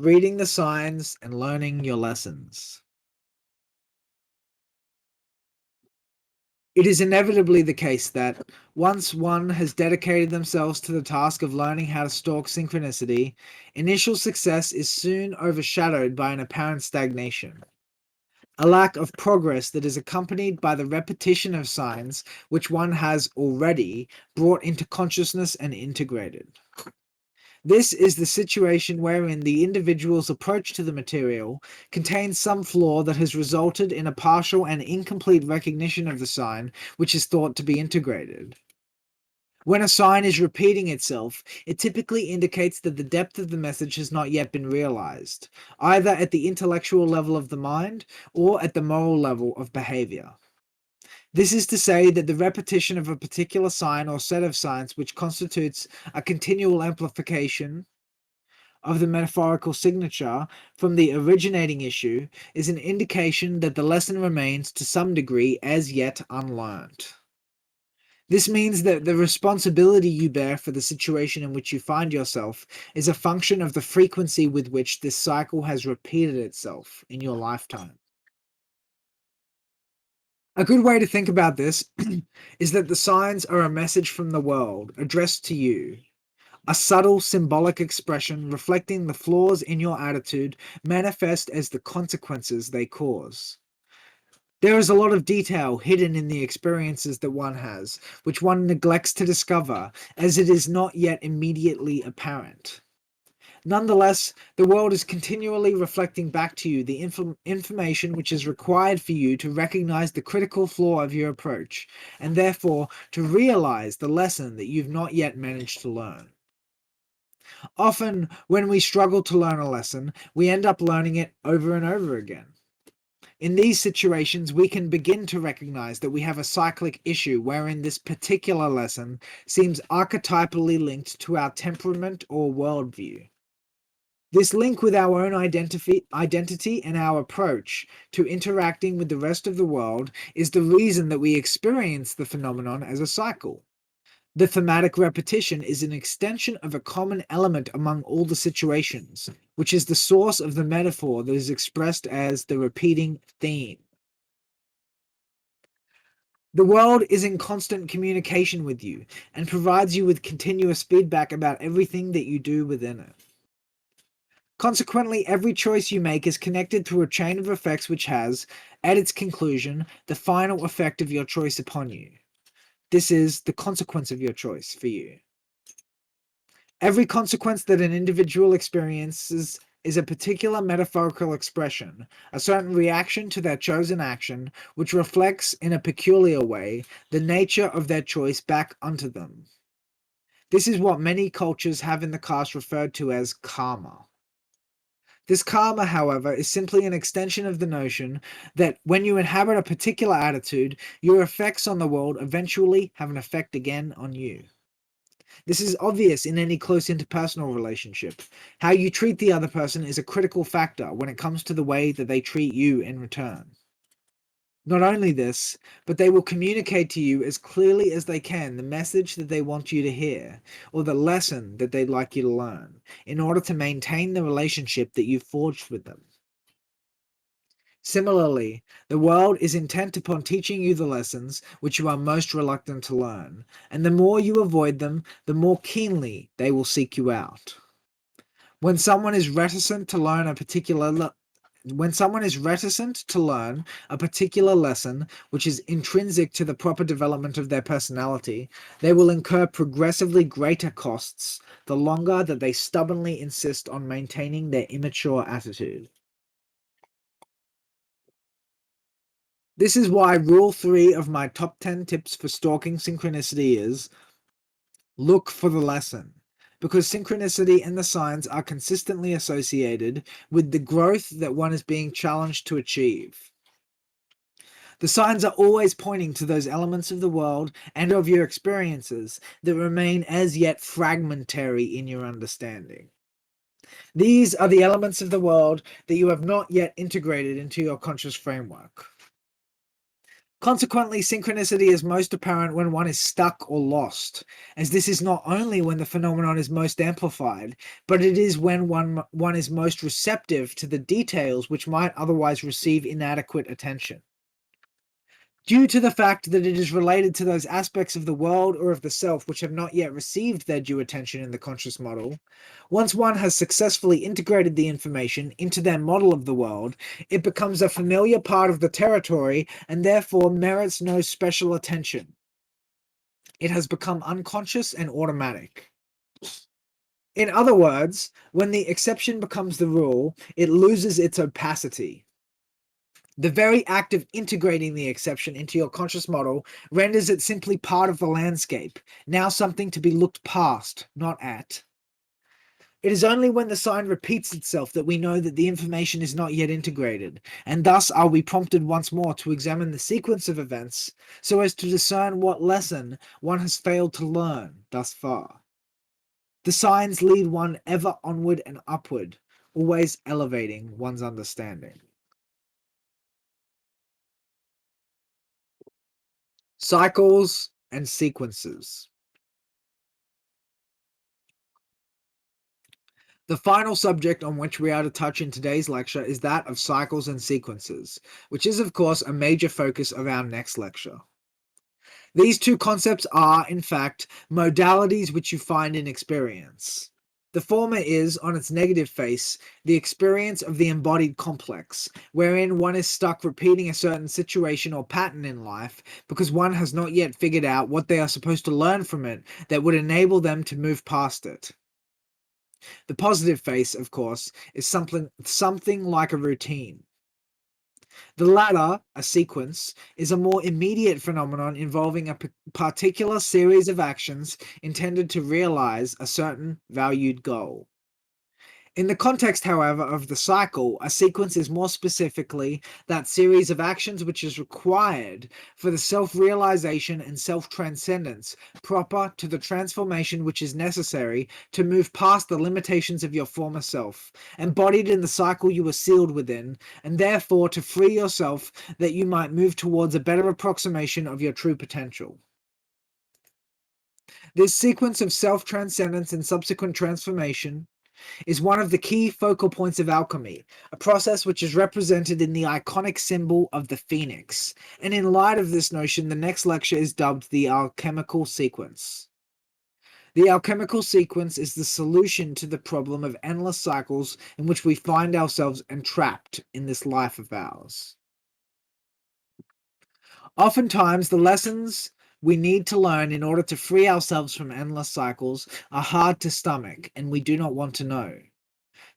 reading the signs and learning your lessons. It is inevitably the case that once one has dedicated themselves to the task of learning how to stalk synchronicity, initial success is soon overshadowed by an apparent stagnation, a lack of progress that is accompanied by the repetition of signs which one has already brought into consciousness and integrated. This is the situation wherein the individual's approach to the material contains some flaw that has resulted in a partial and incomplete recognition of the sign which is thought to be integrated. When a sign is repeating itself, it typically indicates that the depth of the message has not yet been realized, either at the intellectual level of the mind or at the moral level of behavior. This is to say that the repetition of a particular sign or set of signs which constitutes a continual amplification of the metaphorical signature from the originating issue is an indication that the lesson remains to some degree as yet unlearned. This means that the responsibility you bear for the situation in which you find yourself is a function of the frequency with which this cycle has repeated itself in your lifetime. A good way to think about this is that the signs are a message from the world addressed to you, a subtle symbolic expression reflecting the flaws in your attitude manifest as the consequences they cause. There is a lot of detail hidden in the experiences that one has, which one neglects to discover, as it is not yet immediately apparent. Nonetheless, the world is continually reflecting back to you the information which is required for you to recognize the critical flaw of your approach, and therefore to realize the lesson that you've not yet managed to learn. Often, when we struggle to learn a lesson, we end up learning it over and over again. In these situations, we can begin to recognize that we have a cyclic issue wherein this particular lesson seems archetypally linked to our temperament or worldview. This link with our own identity and our approach to interacting with the rest of the world is the reason that we experience the phenomenon as a cycle. The thematic repetition is an extension of a common element among all the situations, which is the source of the metaphor that is expressed as the repeating theme. The world is in constant communication with you and provides you with continuous feedback about everything that you do within it. Consequently, every choice you make is connected through a chain of effects which has, at its conclusion, the final effect of your choice upon you. This is the consequence of your choice for you. Every consequence that an individual experiences is a particular metaphorical expression, a certain reaction to their chosen action, which reflects in a peculiar way the nature of their choice back unto them. This is what many cultures have in the past referred to as karma. This karma, however, is simply an extension of the notion that when you inhabit a particular attitude, your effects on the world eventually have an effect again on you. This is obvious in any close interpersonal relationship. How you treat the other person is a critical factor when it comes to the way that they treat you in return. Not only this, but they will communicate to you as clearly as they can the message that they want you to hear, or the lesson that they'd like you to learn, in order to maintain the relationship that you've forged with them. Similarly, the world is intent upon teaching you the lessons which you are most reluctant to learn, and the more you avoid them, the more keenly they will seek you out. When someone is reticent to learn a particular lesson which is intrinsic to the proper development of their personality, they will incur progressively greater costs the longer that they stubbornly insist on maintaining their immature attitude. This is why rule 3 of my top 10 tips for stalking synchronicity is look for the lesson, because synchronicity and the signs are consistently associated with the growth that one is being challenged to achieve. The signs are always pointing to those elements of the world and of your experiences that remain as yet fragmentary in your understanding. These are the elements of the world that you have not yet integrated into your conscious framework. Consequently, synchronicity is most apparent when one is stuck or lost, as this is not only when the phenomenon is most amplified, but it is when one is most receptive to the details which might otherwise receive inadequate attention. Due to the fact that it is related to those aspects of the world or of the self which have not yet received their due attention in the conscious model, once one has successfully integrated the information into their model of the world, it becomes a familiar part of the territory and therefore merits no special attention. It has become unconscious and automatic. In other words, when the exception becomes the rule, it loses its opacity. The very act of integrating the exception into your conscious model renders it simply part of the landscape, now something to be looked past, not at. It is only when the sign repeats itself that we know that the information is not yet integrated, and thus are we prompted once more to examine the sequence of events so as to discern what lesson one has failed to learn thus far. The signs lead one ever onward and upward, always elevating one's understanding. Cycles and sequences. The final subject on which we are to touch in today's lecture is that of cycles and sequences, which is of course a major focus of our next lecture. These two concepts are, in fact, modalities which you find in experience. The former is, on its negative face, the experience of the embodied complex, wherein one is stuck repeating a certain situation or pattern in life because one has not yet figured out what they are supposed to learn from it that would enable them to move past it. The positive face, of course, is something like a routine. The latter, a sequence, is a more immediate phenomenon involving a particular series of actions intended to realize a certain valued goal. In the context, however, of the cycle, a sequence is more specifically that series of actions which is required for the self-realization and self-transcendence proper to the transformation which is necessary to move past the limitations of your former self, embodied in the cycle you were sealed within, and therefore to free yourself that you might move towards a better approximation of your true potential. This sequence of self-transcendence and subsequent transformation is one of the key focal points of alchemy, a process which is represented in the iconic symbol of the phoenix. And in light of this notion, the next lecture is dubbed the alchemical sequence. The alchemical sequence is the solution to the problem of endless cycles in which we find ourselves entrapped in this life of ours. Oftentimes, the lessons we need to learn in order to free ourselves from endless cycles are hard to stomach, and we do not want to know.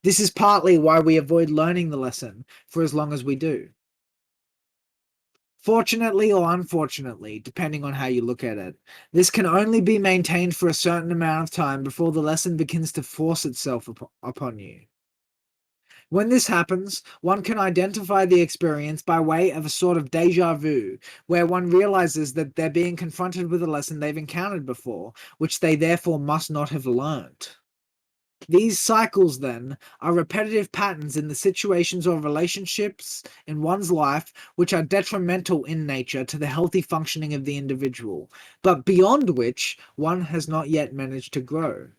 This is partly why we avoid learning the lesson for as long as we do. Fortunately or unfortunately, depending on how you look at it, this can only be maintained for a certain amount of time before the lesson begins to force itself upon you. When this happens, one can identify the experience by way of a sort of deja vu, where one realizes that they're being confronted with a lesson they've encountered before, which they therefore must not have learnt. These cycles, then, are repetitive patterns in the situations or relationships in one's life which are detrimental in nature to the healthy functioning of the individual, but beyond which one has not yet managed to grow.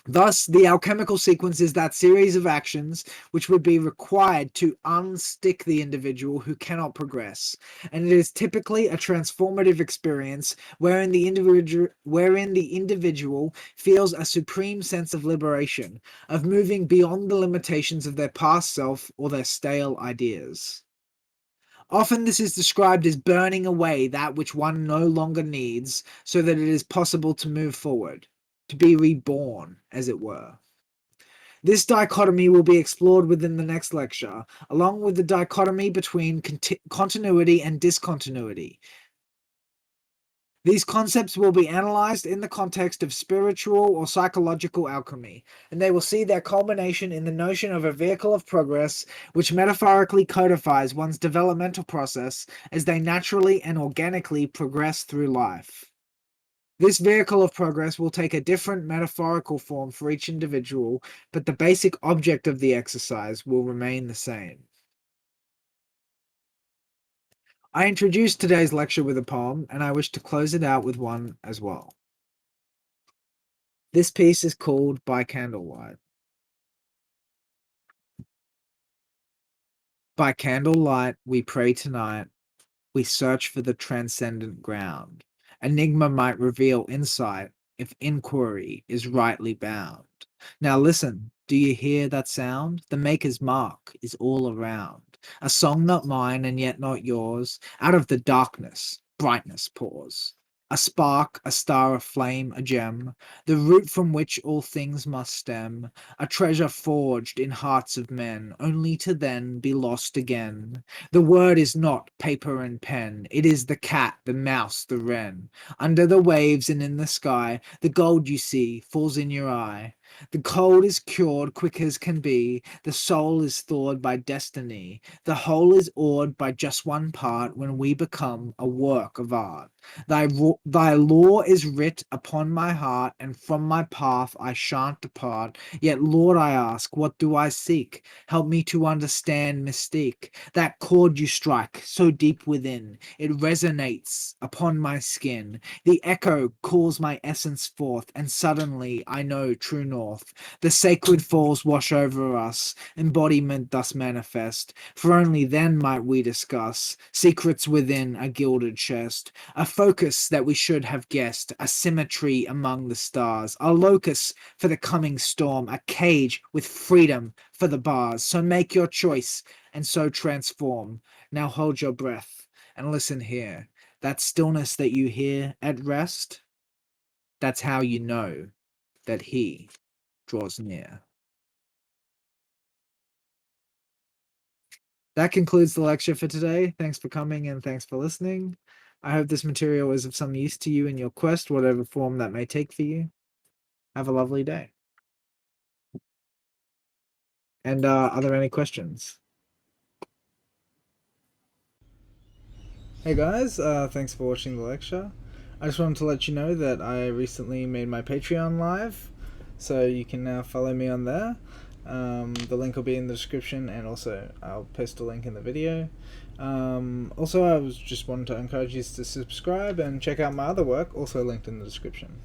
Thus, the alchemical sequence is that series of actions which would be required to unstick the individual who cannot progress, and it is typically a transformative experience wherein the individual feels a supreme sense of liberation, of moving beyond the limitations of their past self or their stale ideas. Often this is described as burning away that which one no longer needs so that it is possible to move forward, to be reborn, as it were. This dichotomy will be explored within the next lecture, along with the dichotomy between continuity and discontinuity. These concepts will be analyzed in the context of spiritual or psychological alchemy, and they will see their culmination in the notion of a vehicle of progress, which metaphorically codifies one's developmental process as they naturally and organically progress through life. This vehicle of progress will take a different metaphorical form for each individual, but the basic object of the exercise will remain the same. I introduced today's lecture with a poem, and I wish to close it out with one as well. This piece is called By Candlelight. By candlelight we pray tonight, we search for the transcendent ground. Enigma might reveal insight if inquiry is rightly bound. Now listen, do you hear that sound? The Maker's mark is all around. A song not mine and yet not yours. Out of the darkness, brightness pours. A spark, a star, a flame, a gem, the root from which all things must stem, a treasure forged in hearts of men, only to then be lost again. The word is not paper and pen, it is the cat, the mouse, the wren. Under the waves and in the sky, the gold you see falls in your eye. The cold is cured quick as can be, the soul is thawed by destiny. The whole is awed by just one part when we become a work of art. Thy law is writ upon my heart, and from my path I shan't depart. Yet, Lord, I ask, what do I seek? Help me to understand mystique. That chord you strike so deep within, it resonates upon my skin. The echo calls my essence forth, and suddenly I know true north. The sacred falls wash over us, embodiment thus manifest. For only then might we discuss secrets within a gilded chest. A focus that we should have guessed, a symmetry among the stars, a locus for the coming storm, a cage with freedom for the bars. So make your choice and so transform. Now hold your breath and listen here. That stillness that you hear at rest, that's how you know that he draws near. That concludes the lecture for today. Thanks for coming and thanks for listening. I hope this material is of some use to you in your quest, whatever form that may take for you. Have a lovely day. And are there any questions? Hey guys, thanks for watching the lecture. I just wanted to let you know that I recently made my Patreon live, so you can now follow me on there. The link will be in the description, and also I'll post a link in the video. Also, I was just wanted to encourage you to subscribe and check out my other work, also linked in the description.